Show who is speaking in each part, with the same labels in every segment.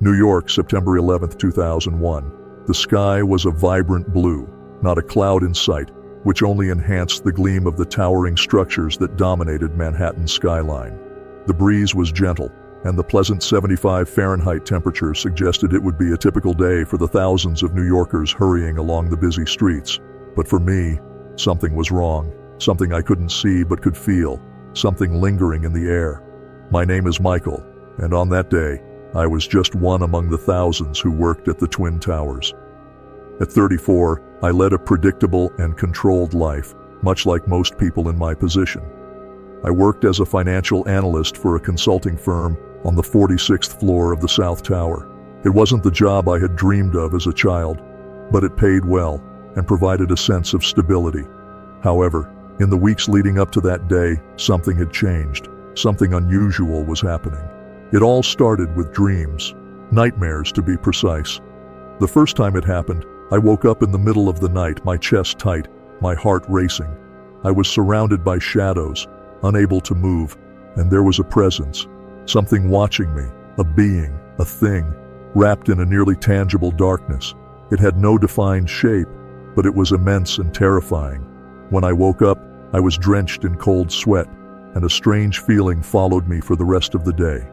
Speaker 1: New York, September 11, 2001. The sky was a vibrant blue, not a cloud in sight, which only enhanced the gleam of the towering structures that dominated Manhattan's skyline. The breeze was gentle, and the pleasant 75 Fahrenheit temperature suggested it would be a typical day for the thousands of New Yorkers hurrying along the busy streets. But for me, something was wrong, something I couldn't see but could feel, something lingering in the air. My name is Michael, and on that day, I was just one among the thousands who worked at the Twin Towers. At 34, I led a predictable and controlled life, much like most people in my position. I worked as a financial analyst for a consulting firm on the 46th floor of the South Tower. It wasn't the job I had dreamed of as a child, but it paid well and provided a sense of stability. However, in the weeks leading up to that day, something had changed. Something unusual was happening. It all started with dreams, nightmares to be precise. The first time it happened, I woke up in the middle of the night, my chest tight, my heart racing. I was surrounded by shadows, unable to move, and there was a presence, something watching me, a being, a thing, wrapped in a nearly tangible darkness. It had no defined shape, but it was immense and terrifying. When I woke up, I was drenched in cold sweat, and a strange feeling followed me for the rest of the day.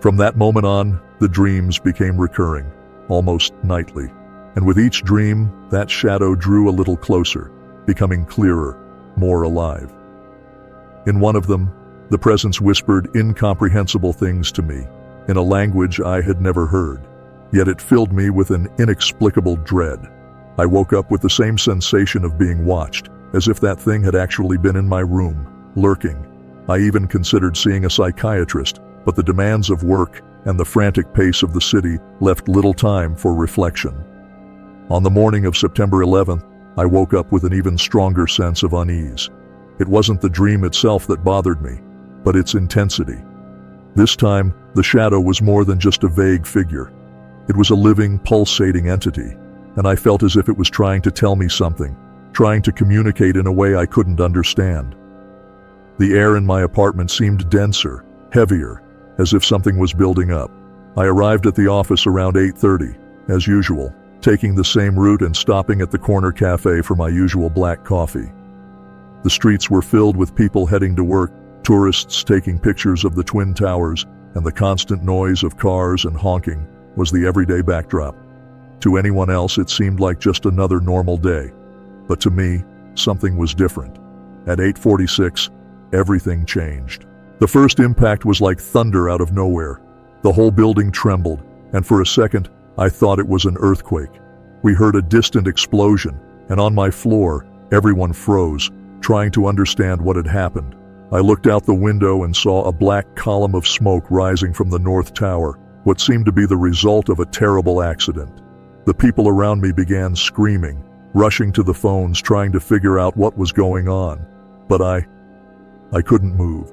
Speaker 1: From that moment on, the dreams became recurring, almost nightly. And with each dream, that shadow drew a little closer, becoming clearer, more alive. In one of them, the presence whispered incomprehensible things to me, in a language I had never heard. Yet it filled me with an inexplicable dread. I woke up with the same sensation of being watched, as if that thing had actually been in my room, lurking. I even considered seeing a psychiatrist, but the demands of work and the frantic pace of the city left little time for reflection. On the morning of September 11th, I woke up with an even stronger sense of unease. It wasn't the dream itself that bothered me, but its intensity. This time, the shadow was more than just a vague figure. It was a living, pulsating entity, and I felt as if it was trying to tell me something, trying to communicate in a way I couldn't understand. The air in my apartment seemed denser, heavier, as if something was building up. I arrived at the office around 8:30, as usual, taking the same route and stopping at the corner cafe for my usual black coffee. The streets were filled with people heading to work, tourists taking pictures of the Twin Towers, and the constant noise of cars and honking was the everyday backdrop. To anyone else, it seemed like just another normal day. But to me, something was different. At 8:46, everything changed. The first impact was like thunder out of nowhere. The whole building trembled, and for a second, I thought it was an earthquake. We heard a distant explosion, and on my floor, everyone froze, trying to understand what had happened. I looked out the window and saw a black column of smoke rising from the North Tower, what seemed to be the result of a terrible accident. The people around me began screaming, rushing to the phones trying to figure out what was going on. But I couldn't move.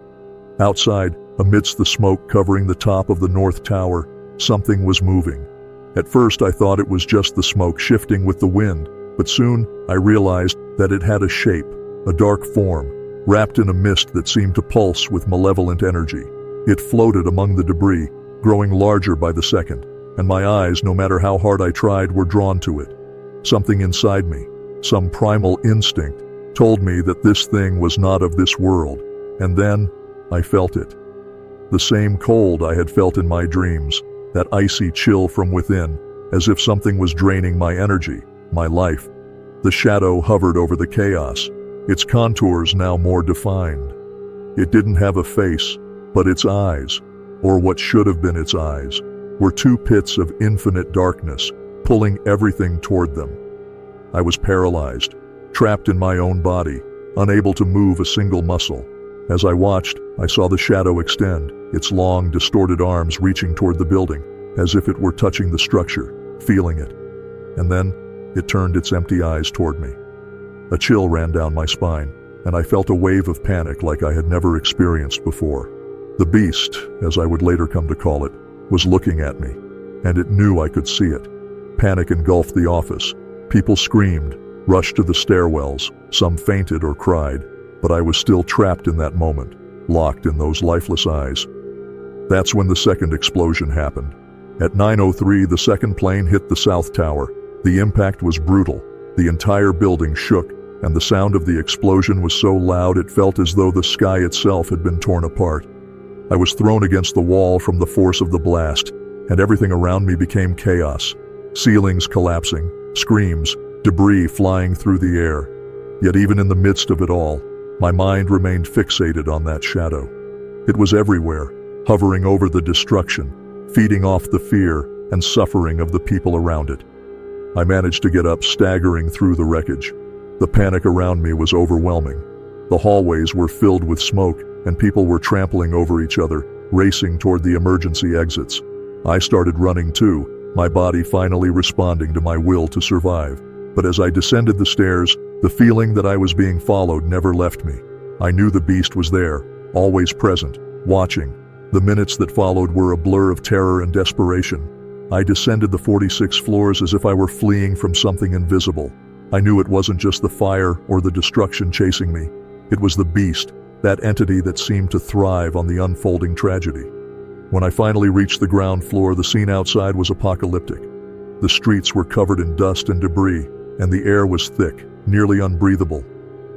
Speaker 1: Outside, amidst the smoke covering the top of the North Tower, something was moving. At first I thought it was just the smoke shifting with the wind, but soon I realized that it had a shape, a dark form, wrapped in a mist that seemed to pulse with malevolent energy. It floated among the debris, growing larger by the second, and my eyes, no matter how hard I tried, were drawn to it. Something inside me, some primal instinct, told me that this thing was not of this world, and then I felt it. The same cold I had felt in my dreams, that icy chill from within, as if something was draining my energy, my life. The shadow hovered over the chaos, its contours now more defined. It didn't have a face, but its eyes, or what should have been its eyes, were two pits of infinite darkness, pulling everything toward them. I was paralyzed, trapped in my own body, unable to move a single muscle. As I watched, I saw the shadow extend, its long, distorted arms reaching toward the building, as if it were touching the structure, feeling it. And then, it turned its empty eyes toward me. A chill ran down my spine, and I felt a wave of panic like I had never experienced before. The beast, as I would later come to call it, was looking at me, and it knew I could see it. Panic engulfed the office. People screamed, rushed to the stairwells, some fainted or cried, but I was still trapped in that moment, locked in those lifeless eyes. That's when the second explosion happened. At 9:03, the second plane hit the South Tower. The impact was brutal. The entire building shook, and the sound of the explosion was so loud it felt as though the sky itself had been torn apart. I was thrown against the wall from the force of the blast, and everything around me became chaos. Ceilings collapsing, screams, debris flying through the air. Yet even in the midst of it all, my mind remained fixated on that shadow. It was everywhere, hovering over the destruction, feeding off the fear and suffering of the people around it. I managed to get up, staggering through the wreckage. The panic around me was overwhelming. The hallways were filled with smoke, and people were trampling over each other, racing toward the emergency exits. I started running too, my body finally responding to my will to survive. But as I descended the stairs, the feeling that I was being followed never left me. I knew the beast was there, always present, watching. The minutes that followed were a blur of terror and desperation. I descended the 46 floors as if I were fleeing from something invisible. I knew it wasn't just the fire or the destruction chasing me. It was the beast, that entity that seemed to thrive on the unfolding tragedy. When I finally reached the ground floor, the scene outside was apocalyptic. The streets were covered in dust and debris, and the air was thick, nearly unbreathable.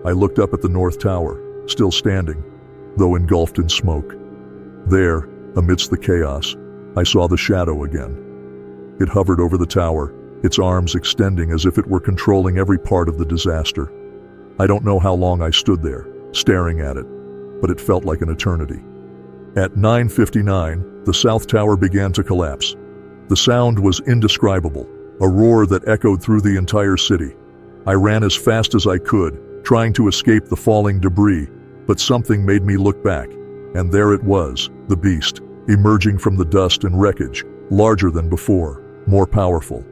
Speaker 1: I looked up at the North Tower, still standing, though engulfed in smoke. There, amidst the chaos, I saw the shadow again. It hovered over the tower, its arms extending as if it were controlling every part of the disaster. I don't know how long I stood there, staring at it, but it felt like an eternity. At 9:59, the South Tower began to collapse. The sound was indescribable, a roar that echoed through the entire city. I ran as fast as I could, trying to escape the falling debris, but something made me look back, and there it was, the beast, emerging from the dust and wreckage, larger than before, more powerful.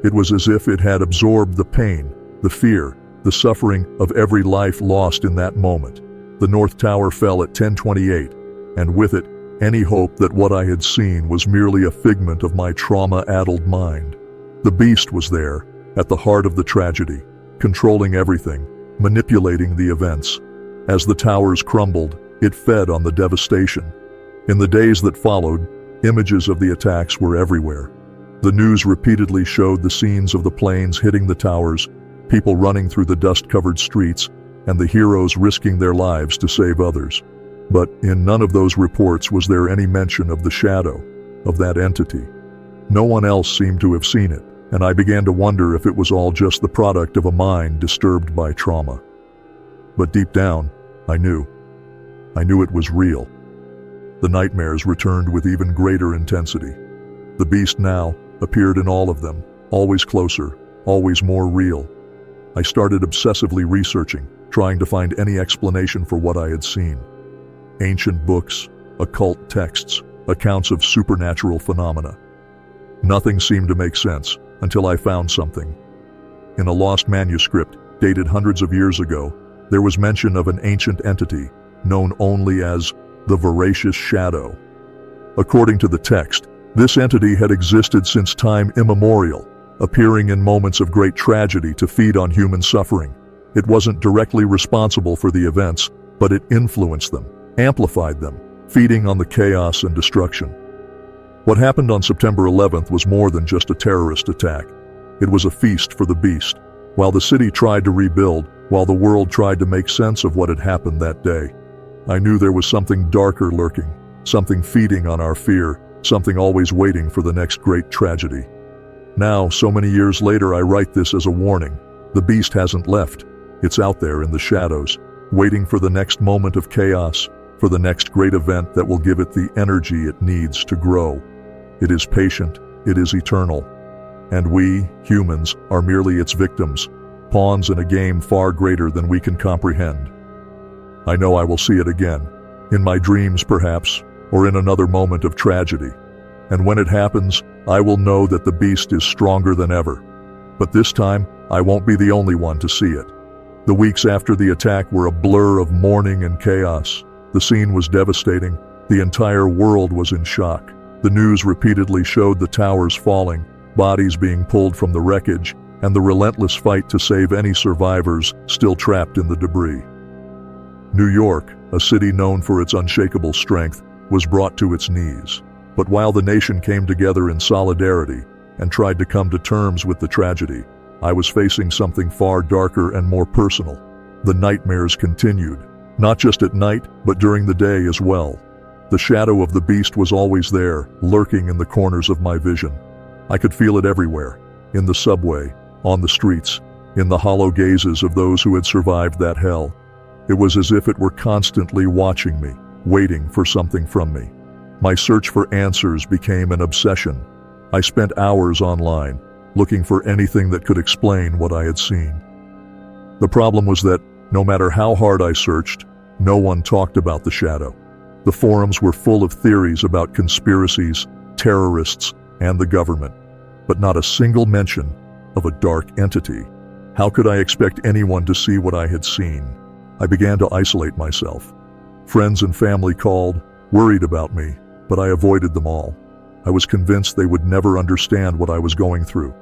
Speaker 1: It was as if it had absorbed the pain, the fear, the suffering of every life lost in that moment. The North Tower fell at 10:28, and with it, any hope that what I had seen was merely a figment of my trauma-addled mind. The beast was there, at the heart of the tragedy, controlling everything, manipulating the events. As the towers crumbled, it fed on the devastation. In the days that followed, images of the attacks were everywhere. The news repeatedly showed the scenes of the planes hitting the towers, people running through the dust-covered streets, and the heroes risking their lives to save others. But in none of those reports was there any mention of the shadow, of that entity. No one else seemed to have seen it, and I began to wonder if it was all just the product of a mind disturbed by trauma. But deep down, I knew it was real. The nightmares returned with even greater intensity. The beast now appeared in all of them, always closer, always more real. I started obsessively researching, trying to find any explanation for what I had seen. Ancient books, occult texts, accounts of supernatural phenomena. Nothing seemed to make sense until I found something. In a lost manuscript dated hundreds of years ago, there was mention of an ancient entity known only as the Voracious Shadow. According to the text, this entity had existed since time immemorial, appearing in moments of great tragedy to feed on human suffering. It wasn't directly responsible for the events, but it influenced them, amplified them, feeding on the chaos and destruction. What happened on September 11th was more than just a terrorist attack. It was a feast for the beast. While the city tried to rebuild, while the world tried to make sense of what had happened that day, I knew there was something darker lurking, something feeding on our fear, something always waiting for the next great tragedy. Now, so many years later, I write this as a warning. The beast hasn't left. It's out there in the shadows, waiting for the next moment of chaos, for the next great event that will give it the energy it needs to grow. It is patient, it is eternal, and we, humans, are merely its victims, pawns in a game far greater than we can comprehend. I know I will see it again, in my dreams perhaps, or in another moment of tragedy. And when it happens, I will know that the beast is stronger than ever. But this time, I won't be the only one to see it. The weeks after the attack were a blur of mourning and chaos. The scene was devastating. The entire world was in shock. The news repeatedly showed the towers falling, bodies being pulled from the wreckage, and the relentless fight to save any survivors still trapped in the debris. New York, a city known for its unshakable strength, was brought to its knees. But while the nation came together in solidarity and tried to come to terms with the tragedy, I was facing something far darker and more personal. The nightmares continued, not just at night, but during the day as well. The shadow of the beast was always there, lurking in the corners of my vision. I could feel it everywhere, in the subway, on the streets, in the hollow gazes of those who had survived that hell. It was as if it were constantly watching me, waiting for something from me. My search for answers became an obsession. I spent hours online, looking for anything that could explain what I had seen. The problem was that, no matter how hard I searched, no one talked about the shadow. The forums were full of theories about conspiracies, terrorists, and the government, but not a single mention of a dark entity. How could I expect anyone to see what I had seen? I began to isolate myself. Friends and family called, worried about me, but I avoided them all. I was convinced they would never understand what I was going through.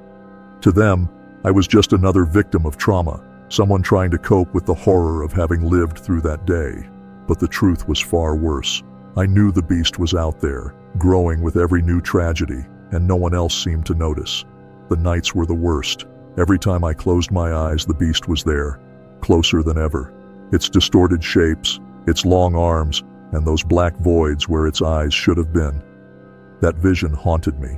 Speaker 1: To them, I was just another victim of trauma, someone trying to cope with the horror of having lived through that day. But the truth was far worse. I knew the beast was out there, growing with every new tragedy, and no one else seemed to notice. The nights were the worst. Every time I closed my eyes, the beast was there, closer than ever. Its distorted shapes, its long arms, and those black voids where its eyes should have been. That vision haunted me.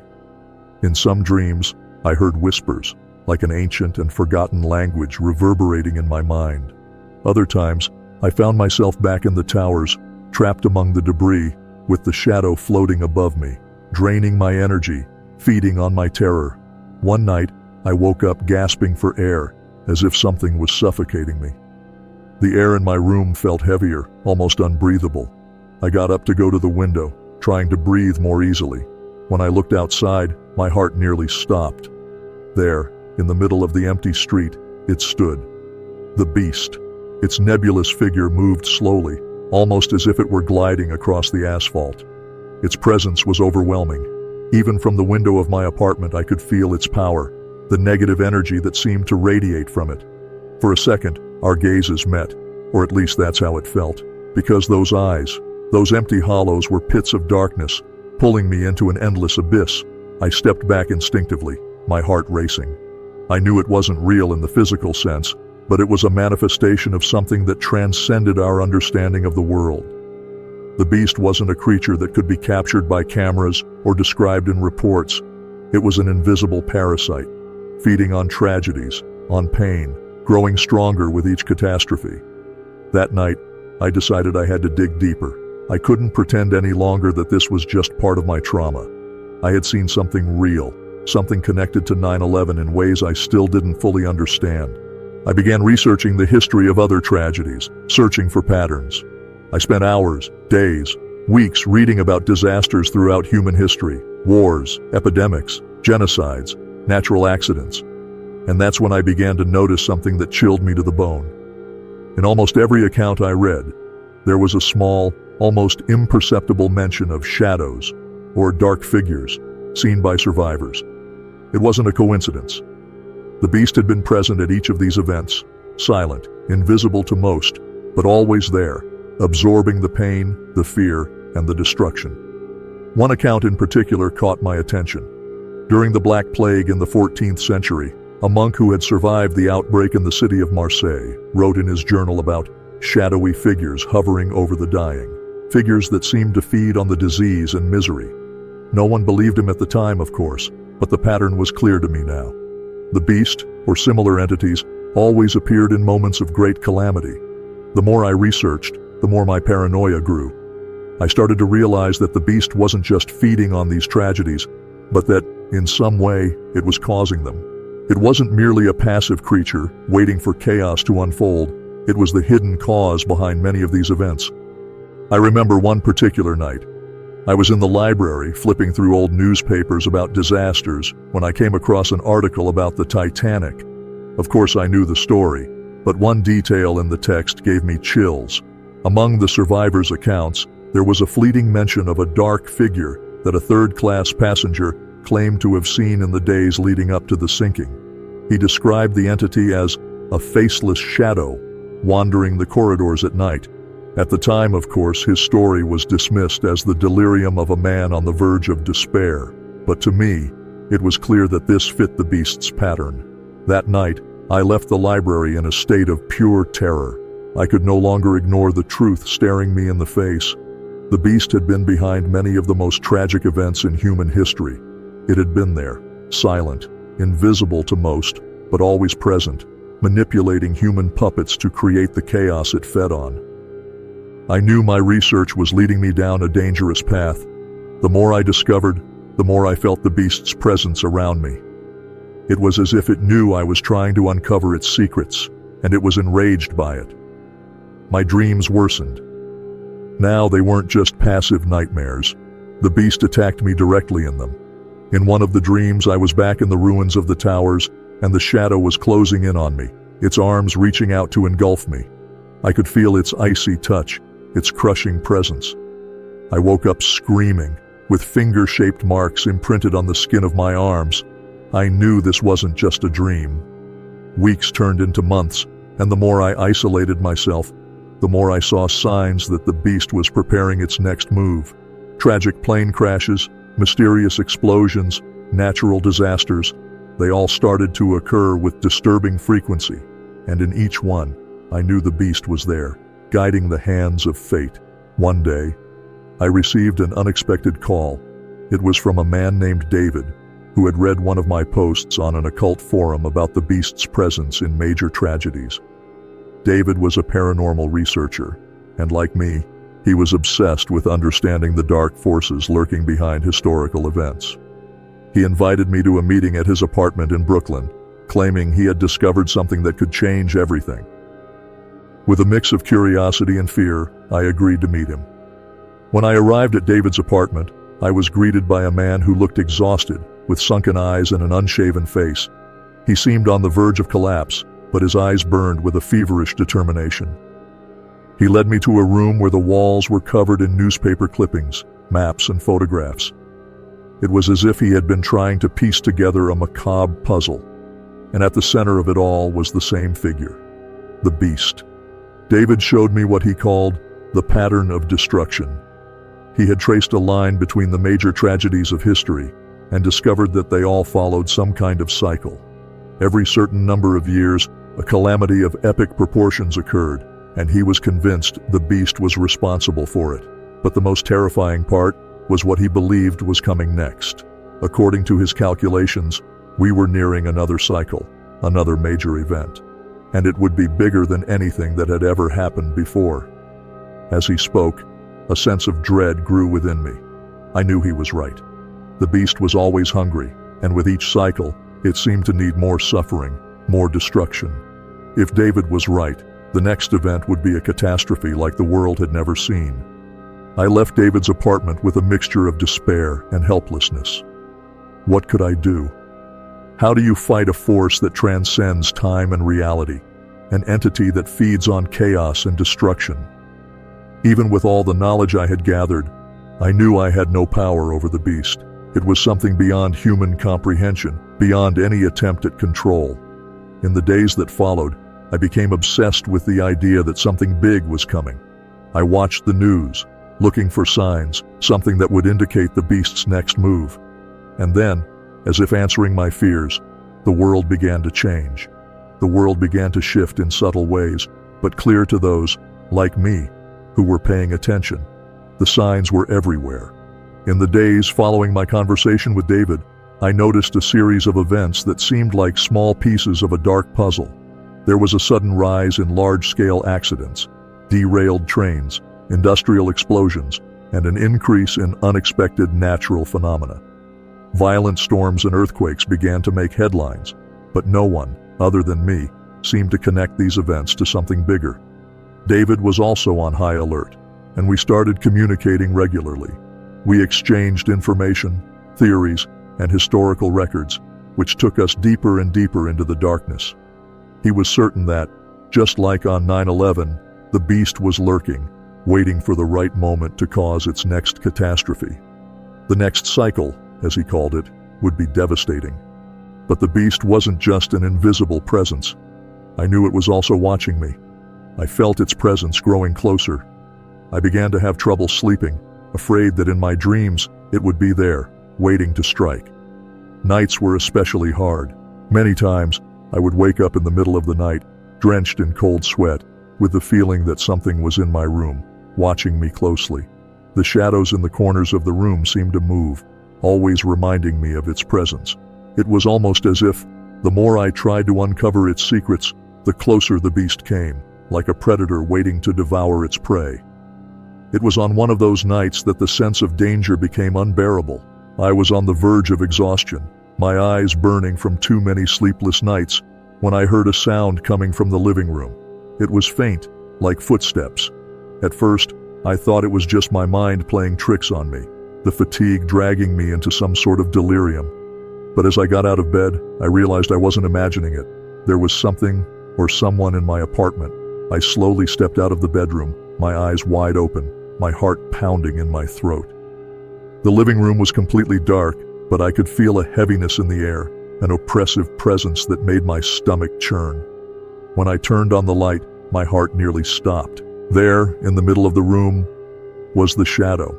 Speaker 1: In some dreams, I heard whispers, like an ancient and forgotten language reverberating in my mind. Other times, I found myself back in the towers, trapped among the debris, with the shadow floating above me, draining my energy, feeding on my terror. One night, I woke up gasping for air, as if something was suffocating me. The air in my room felt heavier, almost unbreathable. I got up to go to the window, trying to breathe more easily. When I looked outside, my heart nearly stopped. There, in the middle of the empty street, it stood. The beast. Its nebulous figure moved slowly, almost as if it were gliding across the asphalt. Its presence was overwhelming. Even from the window of my apartment, I could feel its power, the negative energy that seemed to radiate from it. For a second, our gazes met, or at least that's how it felt, because those eyes, those empty hollows were pits of darkness, pulling me into an endless abyss. I stepped back instinctively, my heart racing. I knew it wasn't real in the physical sense, but it was a manifestation of something that transcended our understanding of the world. The beast wasn't a creature that could be captured by cameras or described in reports. It was an invisible parasite, feeding on tragedies, on pain, growing stronger with each catastrophe. That night, I decided I had to dig deeper. I couldn't pretend any longer that this was just part of my trauma. I had seen something real, something connected to 9/11 in ways I still didn't fully understand. I began researching the history of other tragedies, searching for patterns. I spent hours, days, weeks reading about disasters throughout human history, wars, epidemics, genocides, natural accidents. And that's when I began to notice something that chilled me to the bone. In almost every account I read, there was a small, almost imperceptible mention of shadows or dark figures seen by survivors. It wasn't a coincidence. The beast had been present at each of these events, silent, invisible to most, but always there, absorbing the pain, the fear, and the destruction. One account in particular caught my attention. During the Black Plague in the 14th century, a monk who had survived the outbreak in the city of Marseille wrote in his journal about shadowy figures hovering over the dying, figures that seemed to feed on the disease and misery. No one believed him at the time, of course, but the pattern was clear to me now. The beast, or similar entities, always appeared in moments of great calamity. The more I researched, the more my paranoia grew. I started to realize that the beast wasn't just feeding on these tragedies, but that, in some way, it was causing them. It wasn't merely a passive creature, waiting for chaos to unfold. It was the hidden cause behind many of these events. I remember one particular night. I was in the library flipping through old newspapers about disasters when I came across an article about the Titanic. Of course, I knew the story, but one detail in the text gave me chills. Among the survivors' accounts, there was a fleeting mention of a dark figure that a third-class passenger claimed to have seen in the days leading up to the sinking. He described the entity as a faceless shadow wandering the corridors at night, At the time, of course, his story was dismissed as the delirium of a man on the verge of despair, but to me, it was clear that this fit the beast's pattern. That night, I left the library in a state of pure terror. I could no longer ignore the truth staring me in the face. The beast had been behind many of the most tragic events in human history. It had been there, silent, invisible to most, but always present, manipulating human puppets to create the chaos it fed on. I knew my research was leading me down a dangerous path. The more I discovered, the more I felt the beast's presence around me. It was as if it knew I was trying to uncover its secrets, and it was enraged by it. My dreams worsened. Now they weren't just passive nightmares. The beast attacked me directly in them. In one of the dreams, I was back in the ruins of the towers, and the shadow was closing in on me, its arms reaching out to engulf me. I could feel its icy touch, its crushing presence. I woke up screaming, with finger-shaped marks imprinted on the skin of my arms. I knew this wasn't just a dream. Weeks turned into months, and the more I isolated myself, the more I saw signs that the beast was preparing its next move. Tragic plane crashes, mysterious explosions, natural disasters, they all started to occur with disturbing frequency, and in each one, I knew the beast was there, guiding the hands of fate. One day, I received an unexpected call. It was from a man named David, who had read one of my posts on an occult forum about the beast's presence in major tragedies. David was a paranormal researcher, and like me, he was obsessed with understanding the dark forces lurking behind historical events. He invited me to a meeting at his apartment in Brooklyn, claiming he had discovered something that could change everything. With a mix of curiosity and fear, I agreed to meet him. When I arrived at David's apartment, I was greeted by a man who looked exhausted, with sunken eyes and an unshaven face. He seemed on the verge of collapse, but his eyes burned with a feverish determination. He led me to a room where the walls were covered in newspaper clippings, maps, and photographs. It was as if he had been trying to piece together a macabre puzzle, and at the center of it all was the same figure, the beast. David showed me what he called the pattern of destruction. He had traced a line between the major tragedies of history and discovered that they all followed some kind of cycle. Every certain number of years, a calamity of epic proportions occurred, and he was convinced the beast was responsible for it. But the most terrifying part was what he believed was coming next. According to his calculations, we were nearing another cycle, another major event, and it would be bigger than anything that had ever happened before. As he spoke, a sense of dread grew within me. I knew he was right. The beast was always hungry, and with each cycle, it seemed to need more suffering, more destruction. If David was right, the next event would be a catastrophe like the world had never seen. I left David's apartment with a mixture of despair and helplessness. What could I do? How do you fight a force that transcends time and reality, an entity that feeds on chaos and destruction? Even with all the knowledge I had gathered, I knew I had no power over the beast. It was something beyond human comprehension, beyond any attempt at control. In the days that followed, I became obsessed with the idea that something big was coming. I watched the news, looking for signs, something that would indicate the beast's next move. And then, as if answering my fears, the world began to change. The world began to shift in subtle ways, but clear to those, like me, who were paying attention. The signs were everywhere. In the days following my conversation with David, I noticed a series of events that seemed like small pieces of a dark puzzle. There was a sudden rise in large-scale accidents, derailed trains, industrial explosions, and an increase in unexpected natural phenomena. Violent storms and earthquakes began to make headlines, but no one, other than me, seemed to connect these events to something bigger. David was also on high alert, and we started communicating regularly. We exchanged information, theories, and historical records, which took us deeper and deeper into the darkness. He was certain that, just like on 9/11, the beast was lurking, waiting for the right moment to cause its next catastrophe. The next cycle, as he called it, would be devastating. But the beast wasn't just an invisible presence. I knew it was also watching me. I felt its presence growing closer, I began to have trouble sleeping, afraid that in my dreams it would be there, waiting to strike. Nights were especially hard. Many times, I would wake up in the middle of the night, drenched in cold sweat, with the feeling that something was in my room, watching me closely. The shadows in the corners of the room seemed to move, always reminding me of its presence. It was almost as if, the more I tried to uncover its secrets, the closer the beast came, like a predator waiting to devour its prey. It was on one of those nights that the sense of danger became unbearable. I was on the verge of exhaustion, my eyes burning from too many sleepless nights, when I heard a sound coming from the living room. It was faint, like footsteps. At first, I thought it was just my mind playing tricks on me, the fatigue dragging me into some sort of delirium. But as I got out of bed, I realized I wasn't imagining it. There was something or someone in my apartment. I slowly stepped out of the bedroom, my eyes wide open, my heart pounding in my throat. The living room was completely dark, but I could feel a heaviness in the air, an oppressive presence that made my stomach churn. When I turned on the light, my heart nearly stopped. There, in the middle of the room, was the shadow.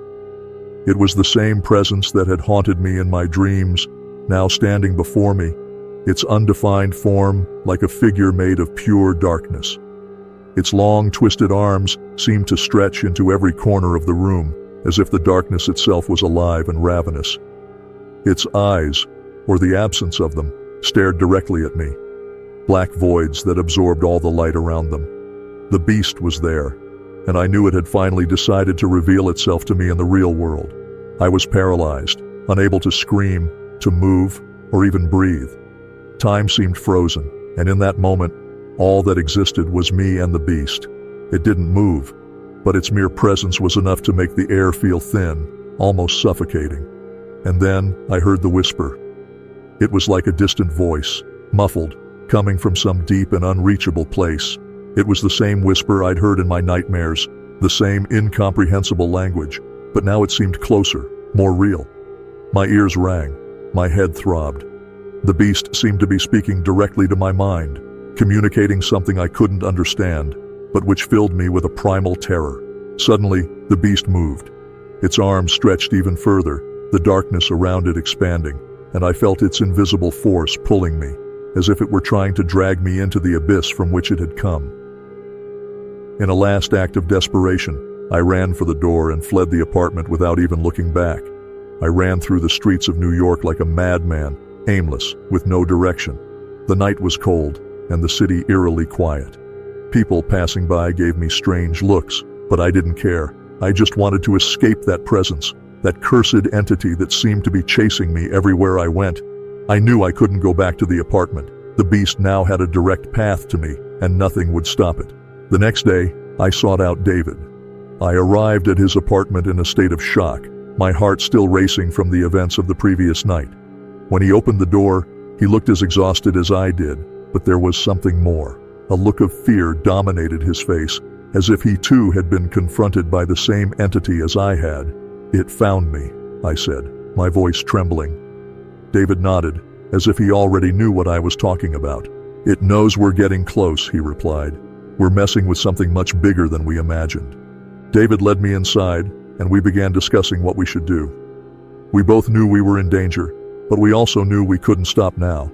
Speaker 1: It was the same presence that had haunted me in my dreams, now standing before me, its undefined form like a figure made of pure darkness. Its long, twisted arms seemed to stretch into every corner of the room, as if the darkness itself was alive and ravenous. Its eyes, or the absence of them, stared directly at me, black voids that absorbed all the light around them. The beast was there, and I knew it had finally decided to reveal itself to me in the real world. I was paralyzed, unable to scream, to move, or even breathe. Time seemed frozen, and in that moment, all that existed was me and the beast. It didn't move, but its mere presence was enough to make the air feel thin, almost suffocating. And then I heard the whisper. It was like a distant voice, muffled, coming from some deep and unreachable place. It was the same whisper I'd heard in my nightmares, the same incomprehensible language, but now it seemed closer, more real. My ears rang, my head throbbed. The beast seemed to be speaking directly to my mind, communicating something I couldn't understand, but which filled me with a primal terror. Suddenly, the beast moved. Its arms stretched even further, the darkness around it expanding, and I felt its invisible force pulling me, as if it were trying to drag me into the abyss from which it had come. In a last act of desperation, I ran for the door and fled the apartment without even looking back. I ran through the streets of New York like a madman, aimless, with no direction. The night was cold, and the city eerily quiet. People passing by gave me strange looks, but I didn't care. I just wanted to escape that presence, that cursed entity that seemed to be chasing me everywhere I went. I knew I couldn't go back to the apartment. The beast now had a direct path to me, and nothing would stop it. The next day, I sought out David. I arrived at his apartment in a state of shock, my heart still racing from the events of the previous night. When he opened the door, he looked as exhausted as I did, but there was something more. A look of fear dominated his face, as if he too had been confronted by the same entity as I had. "It found me," I said, my voice trembling. David nodded, as if he already knew what I was talking about. "It knows we're getting close," he replied. "We're messing with something much bigger than we imagined." David led me inside, and we began discussing what we should do. We both knew we were in danger, but we also knew we couldn't stop now.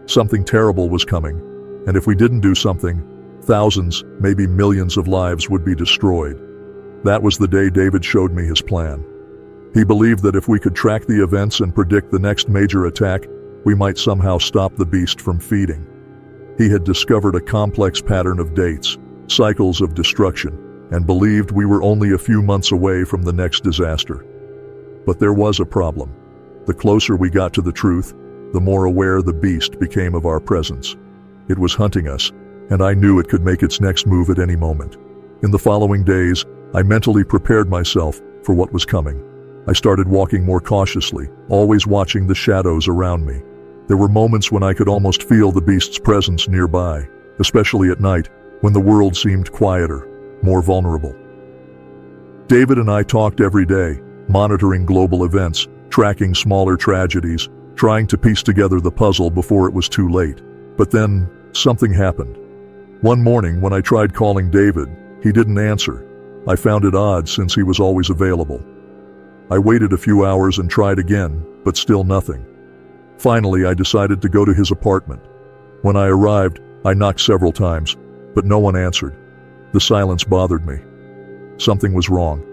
Speaker 1: Something terrible was coming, and if we didn't do something, thousands, maybe millions of lives would be destroyed. That was the day David showed me his plan. He believed that if we could track the events and predict the next major attack, we might somehow stop the beast from feeding. He had discovered a complex pattern of dates, cycles of destruction, and believed we were only a few months away from the next disaster. But there was a problem. The closer we got to the truth, the more aware the beast became of our presence. It was hunting us, and I knew it could make its next move at any moment. In the following days, I mentally prepared myself for what was coming. I started walking more cautiously, always watching the shadows around me. There were moments when I could almost feel the beast's presence nearby, especially at night, when the world seemed quieter, more vulnerable. David and I talked every day, monitoring global events, tracking smaller tragedies, trying to piece together the puzzle before it was too late. But then, something happened. One morning when I tried calling David, he didn't answer. I found it odd since he was always available. I waited a few hours and tried again, but still nothing. Finally, I decided to go to his apartment. When I arrived, I knocked several times, but no one answered. The silence bothered me. Something was wrong.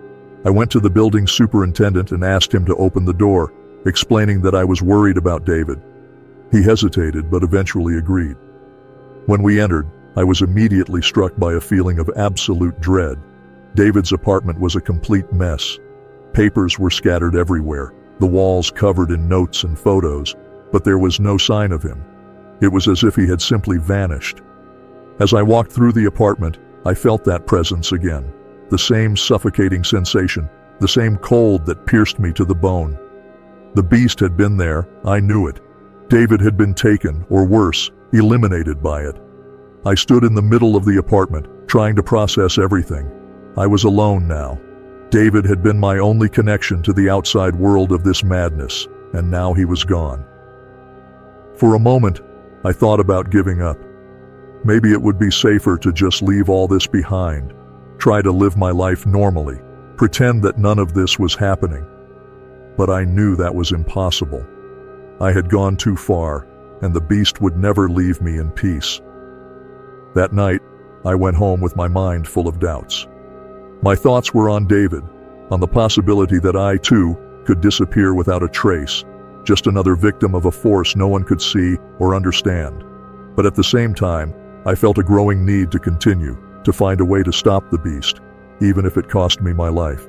Speaker 1: I went to the building superintendent and asked him to open the door, explaining that I was worried about David. He hesitated, but eventually agreed. When we entered, I was immediately struck by a feeling of absolute dread. David's apartment was a complete mess. Papers were scattered everywhere, the walls covered in notes and photos, but there was no sign of him. It was as if he had simply vanished. As I walked through the apartment, I felt that presence again. The same suffocating sensation, the same cold that pierced me to the bone. The beast had been there, I knew it. David had been taken, or worse, eliminated by it. I stood in the middle of the apartment, trying to process everything. I was alone now. David had been my only connection to the outside world of this madness, and now he was gone. For a moment, I thought about giving up. Maybe it would be safer to just leave all this behind, try to live my life normally, pretend that none of this was happening. But I knew that was impossible. I had gone too far, and the beast would never leave me in peace. That night, I went home with my mind full of doubts. My thoughts were on David, on the possibility that I, too, could disappear without a trace, just another victim of a force no one could see or understand. But at the same time, I felt a growing need to continue, to find a way to stop the beast, even if it cost me my life.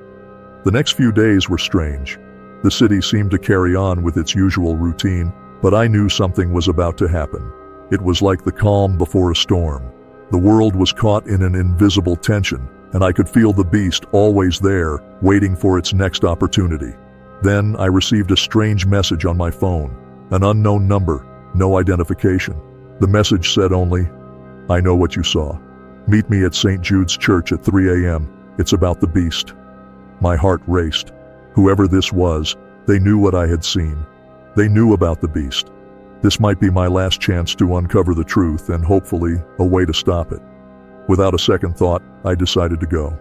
Speaker 1: The next few days were strange. The city seemed to carry on with its usual routine, but I knew something was about to happen. It was like the calm before a storm. The world was caught in an invisible tension, and I could feel the beast always there, waiting for its next opportunity. Then I received a strange message on my phone, an unknown number, no identification. The message said only, "I know what you saw. Meet me at St. Jude's Church at 3 a.m. It's about the beast." My heart raced. Whoever this was, they knew what I had seen. They knew about the beast. This might be my last chance to uncover the truth and hopefully a way to stop it. Without a second thought, I decided to go.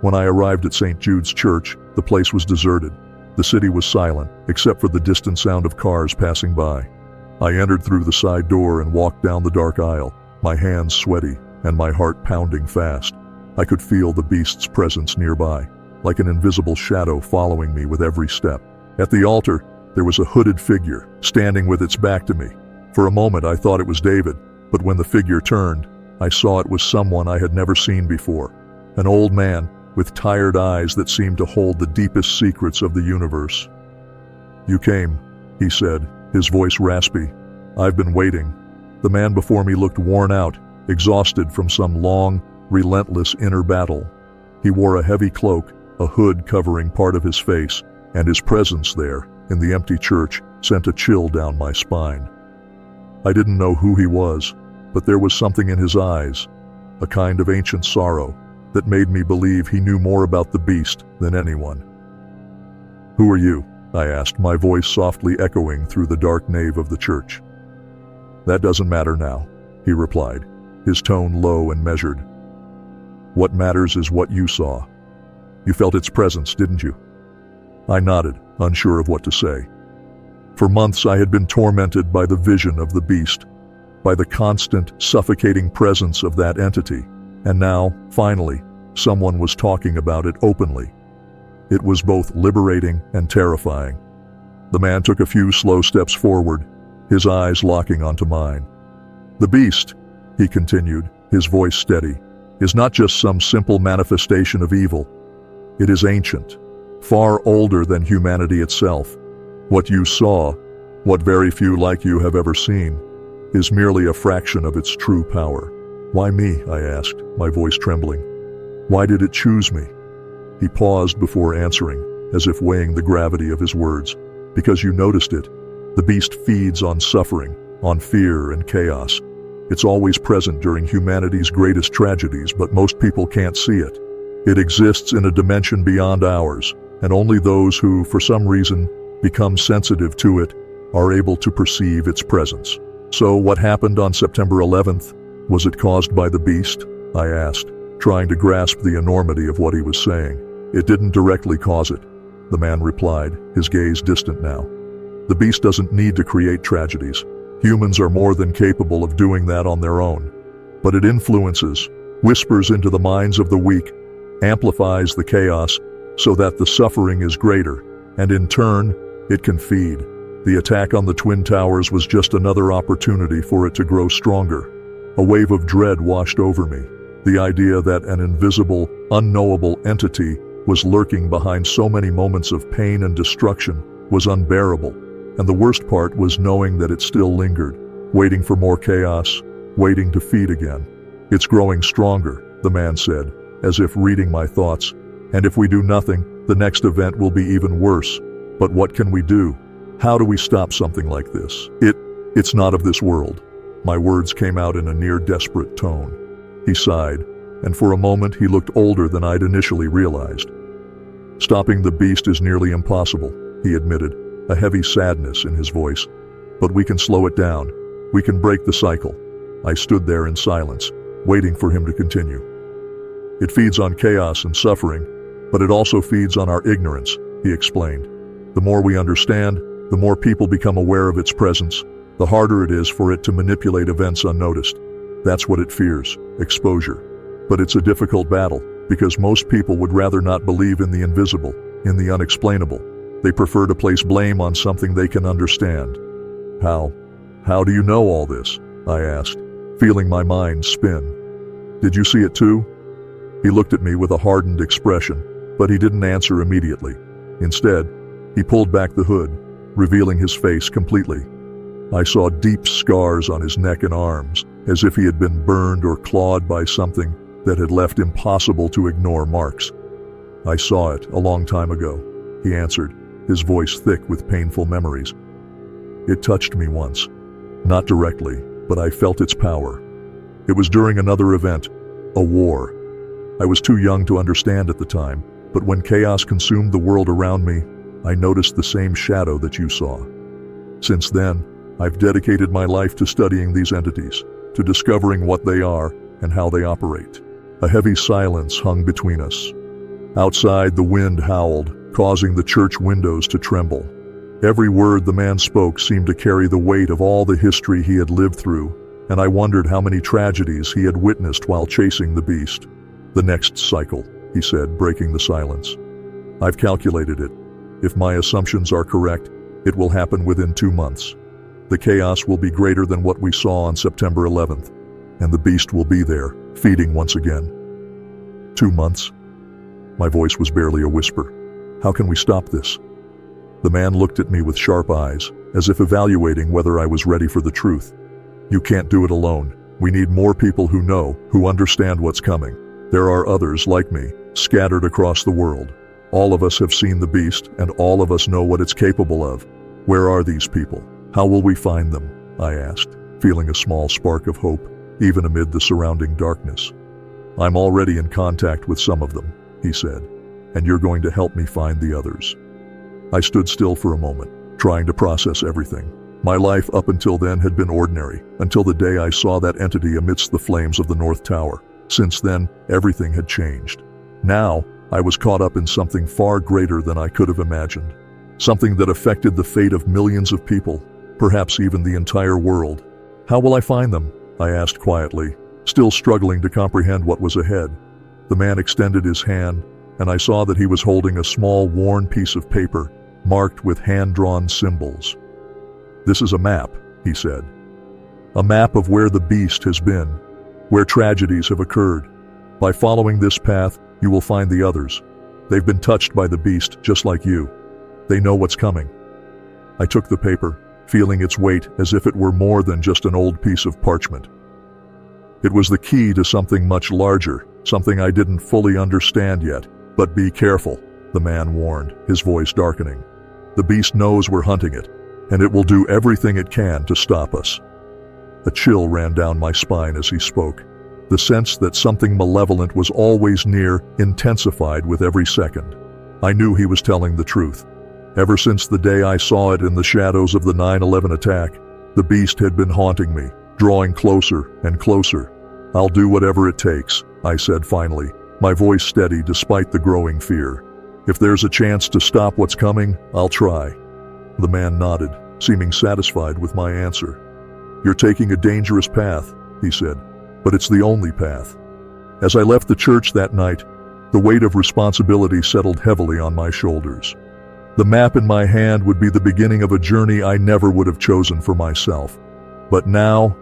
Speaker 1: When I arrived at St. Jude's Church, the place was deserted. The city was silent, except for the distant sound of cars passing by. I entered through the side door and walked down the dark aisle, my hands sweaty and my heart pounding fast. I could feel the beast's presence nearby, like an invisible shadow following me with every step. At the altar, there was a hooded figure, standing with its back to me. For a moment I thought it was David, but when the figure turned, I saw it was someone I had never seen before. An old man, with tired eyes that seemed to hold the deepest secrets of the universe. "You came," he said, his voice raspy. "I've been waiting." The man before me looked worn out, exhausted from some long, relentless inner battle. He wore a heavy cloak, a hood covering part of his face, and his presence there, in the empty church, sent a chill down my spine. I didn't know who he was, but there was something in his eyes, a kind of ancient sorrow, that made me believe he knew more about the beast than anyone. "Who are you?" I asked, my voice softly echoing through the dark nave of the church. "That doesn't matter now," he replied, his tone low and measured. "What matters is what you saw. You felt its presence, didn't you?" I nodded, unsure of what to say. For months I had been tormented by the vision of the beast, by the constant, suffocating presence of that entity, and now, finally, someone was talking about it openly. It was both liberating and terrifying. The man took a few slow steps forward, his eyes locking onto mine. "The beast," he continued, his voice steady, "is not just some simple manifestation of evil. It is ancient, far older than humanity itself. What you saw, what very few like you have ever seen, is merely a fraction of its true power." "Why me?" I asked, my voice trembling. "Why did it choose me?" He paused before answering, as if weighing the gravity of his words. "Because you noticed it. The beast feeds on suffering, on fear and chaos. It's always present during humanity's greatest tragedies, but most people can't see it. It exists in a dimension beyond ours, and only those who, for some reason, become sensitive to it are able to perceive its presence." "So what happened on September 11th? Was it caused by the beast?" I asked. trying to grasp the enormity of what he was saying. "It didn't directly cause it," the man replied, his gaze distant now. "The beast doesn't need to create tragedies. Humans are more than capable of doing that on their own. But it influences, whispers into the minds of the weak, amplifies the chaos so that the suffering is greater, and in turn, it can feed. The attack on the Twin Towers was just another opportunity for it to grow stronger." A wave of dread washed over me. The idea that an invisible, unknowable entity was lurking behind so many moments of pain and destruction was unbearable, and the worst part was knowing that it still lingered, waiting for more chaos, waiting to feed again. "It's growing stronger," the man said, as if reading my thoughts, "and if we do nothing, the next event will be even worse. But what can we do? How do we stop something like this? It's not of this world." My words came out in a near desperate tone. He sighed, and for a moment he looked older than I'd initially realized. "Stopping the beast is nearly impossible," he admitted, a heavy sadness in his voice. "But we can slow it down. We can break the cycle." I stood there in silence, waiting for him to continue. "It feeds on chaos and suffering, but it also feeds on our ignorance," he explained. "The more we understand, the more people become aware of its presence, the harder it is for it to manipulate events unnoticed. That's what it fears, exposure. But it's a difficult battle, because most people would rather not believe in the invisible, in the unexplainable. They prefer to place blame on something they can understand." How do you know all this?" I asked, feeling my mind spin. "Did you see it too?" He looked at me with a hardened expression, but he didn't answer immediately. Instead, he pulled back the hood, revealing his face completely. I saw deep scars on his neck and arms, as if he had been burned or clawed by something that had left impossible to ignore marks. "I saw it a long time ago," he answered, his voice thick with painful memories. "It touched me once. Not directly, but I felt its power. It was during another event, a war. I was too young to understand at the time, but when chaos consumed the world around me, I noticed the same shadow that you saw. Since then, I've dedicated my life to studying these entities, to discovering what they are and how they operate." A heavy silence hung between us. Outside, the wind howled, causing the church windows to tremble. Every word the man spoke seemed to carry the weight of all the history he had lived through, and I wondered how many tragedies he had witnessed while chasing the beast. "The next cycle," he said, breaking the silence. "I've calculated it. If my assumptions are correct, it will happen within 2 months. The chaos will be greater than what we saw on September 11th, and the beast will be there, feeding once again." 2 months? My voice was barely a whisper. "How can we stop this?" The man looked at me with sharp eyes, as if evaluating whether I was ready for the truth. "You can't do it alone. We need more people who know, who understand what's coming. There are others like me, scattered across the world. All of us have seen the beast, and all of us know what it's capable of. Where are these people? How will we find them?" I asked, feeling a small spark of hope, even amid the surrounding darkness. "I'm already in contact with some of them," he said, "and you're going to help me find the others." I stood still for a moment, trying to process everything. My life up until then had been ordinary, until the day I saw that entity amidst the flames of the North Tower. Since then, everything had changed. Now, I was caught up in something far greater than I could have imagined. Something that affected the fate of millions of people, perhaps even the entire world. "How will I find them?" I asked quietly, still struggling to comprehend what was ahead. The man extended his hand, and I saw that he was holding a small, worn piece of paper, marked with hand-drawn symbols. "This is a map," he said. "A map of where the beast has been, where tragedies have occurred. By following this path, you will find the others. They've been touched by the beast just like you. They know what's coming." I took the paper, feeling its weight as if it were more than just an old piece of parchment. It was the key to something much larger, something I didn't fully understand yet. "But be careful," the man warned, his voice darkening. "The beast knows we're hunting it, and it will do everything it can to stop us." A chill ran down my spine as he spoke. The sense that something malevolent was always near intensified with every second. I knew he was telling the truth. Ever since the day I saw it in the shadows of the 9/11 attack, the beast had been haunting me, drawing closer and closer. "I'll do whatever it takes," I said finally, my voice steady despite the growing fear. "If there's a chance to stop what's coming, I'll try." The man nodded, seeming satisfied with my answer. "You're taking a dangerous path," he said, "but it's the only path." As I left the church that night, the weight of responsibility settled heavily on my shoulders. The map in my hand would be the beginning of a journey I never would have chosen for myself. But now,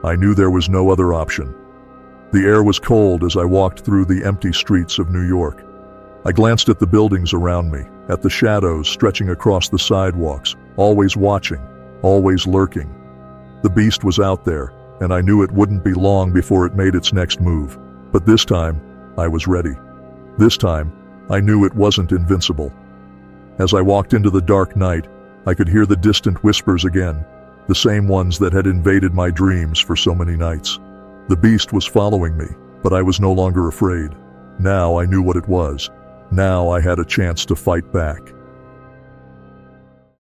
Speaker 1: I knew there was no other option. The air was cold as I walked through the empty streets of New York. I glanced at the buildings around me, at the shadows stretching across the sidewalks, always watching, always lurking. The beast was out there, and I knew it wouldn't be long before it made its next move. But this time, I was ready. This time, I knew it wasn't invincible. As I walked into the dark night, I could hear the distant whispers again, the same ones that had invaded my dreams for so many nights. The beast was following me, but I was no longer afraid. Now I knew what it was. Now I had a chance to fight back.